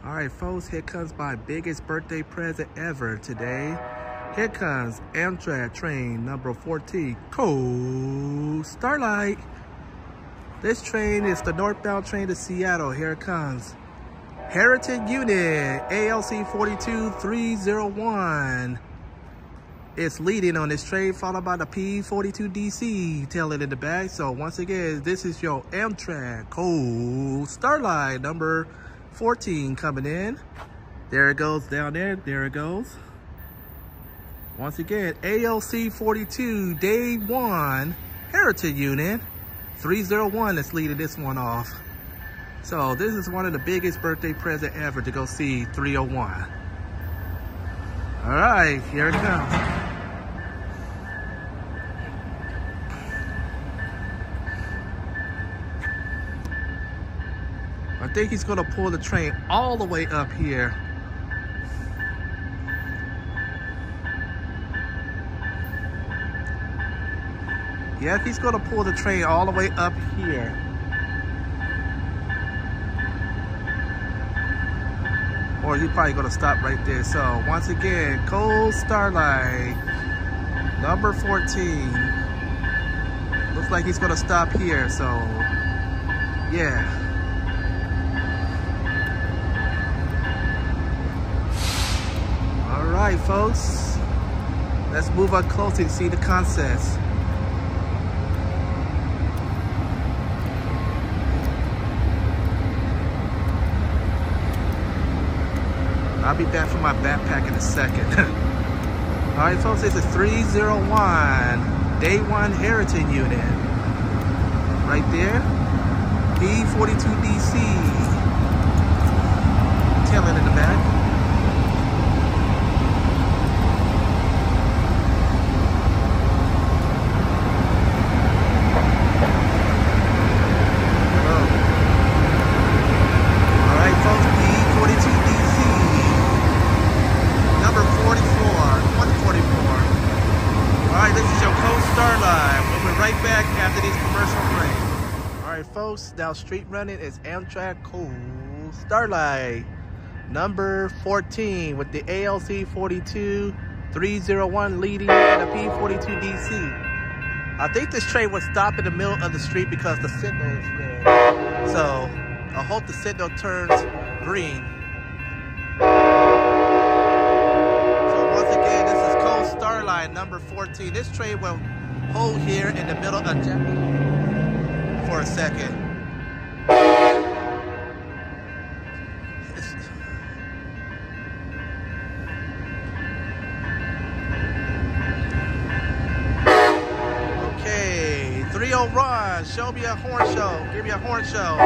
All right, folks, here comes my biggest birthday present ever today. Here comes Amtrak train number 14, Starlight. This train is the northbound train to Seattle. Here it comes. Heritage Unit, ALC 42301. It's leading on this train, followed by the P42DC tailing in the back. So once again, this is your Amtrak Starlight number 14 coming in. There it goes down there. There it goes. Once again, ALC 42 Day 1 Heritage Unit 301 is leading this one off. So this is one of the biggest birthday present ever to go see 301. All right, here it comes. I think he's gonna pull the train all the way up here. Yeah, he's gonna pull the train all the way up here. Or he's probably gonna stop right there. So once again, Starlight, number 14. Looks like he's gonna stop here, so yeah. All right, folks, let's move up closer to see the concepts. I'll be back for my backpack in a second. All right, folks, this is 301 Day 1 Heritage Unit. Right there, P42DC tailing in the back. Starlight. We'll be right back after these commercial breaks. All right, folks, now street running is Amtrak Starlight number 14 with the ALC 42301 leading and the P42DC. I think this train will stop in the middle of the street because the signal is red. So I hope the signal turns green. Starlight number 14. This train will hold here in the middle of Jackson for a second. Okay, 301. Show me a horn show. Give me a horn show.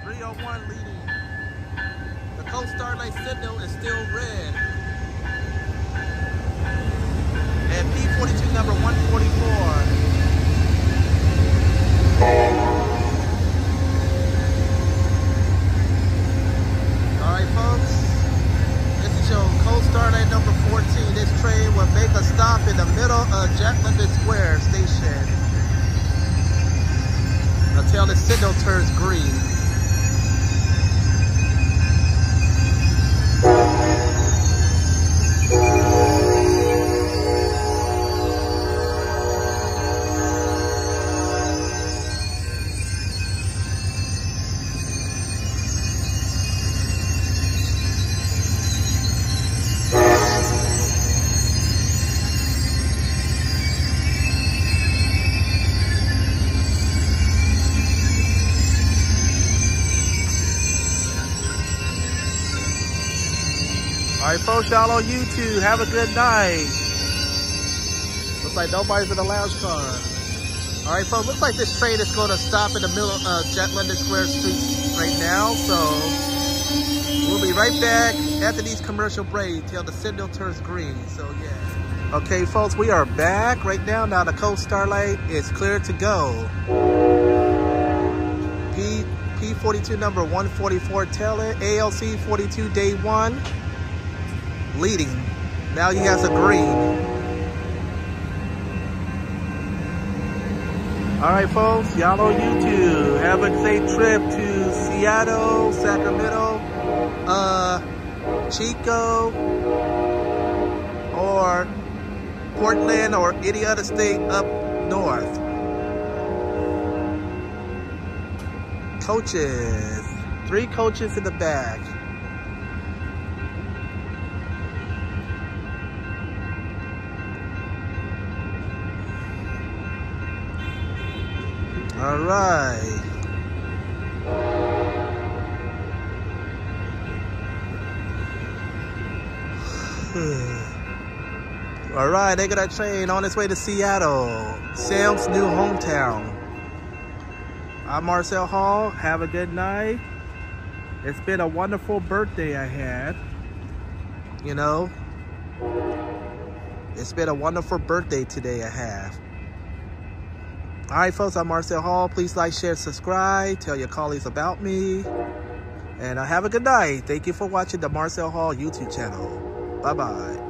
301 leading. Starlight signal is still red. And P42 number 144. Alright, folks. This is your Starlight number 14. This train will make a stop in the middle of Jack London Square station until the signal turns green. All right, folks, y'all on YouTube, have a good night. Looks like nobody's in the lounge car. All right, folks, looks like this train is going to stop in the middle of Jack London Square Street right now. So we'll be right back after these commercial breaks till the signal turns green. So yeah. Okay, folks, we are back right now. Now the Starlight is clear to go. P42 number 144 Taylor, ALC 42 Day 1. Leading. Now he has a green. All right, folks, y'all on YouTube. Have a safe trip to Seattle, Sacramento, Chico, or Portland, or any other state up north. Coaches. 3 coaches in the back. All right. All right, they got a train on its way to Seattle, Sam's new hometown. I'm Marcel Hall. Have a good night. It's been a wonderful birthday I had. You know, it's been a wonderful birthday today I have. All right, folks, I'm Marcel Hall. Please like, share, subscribe. Tell your colleagues about me. And have a good night. Thank you for watching the Marcel Hall YouTube channel. Bye-bye.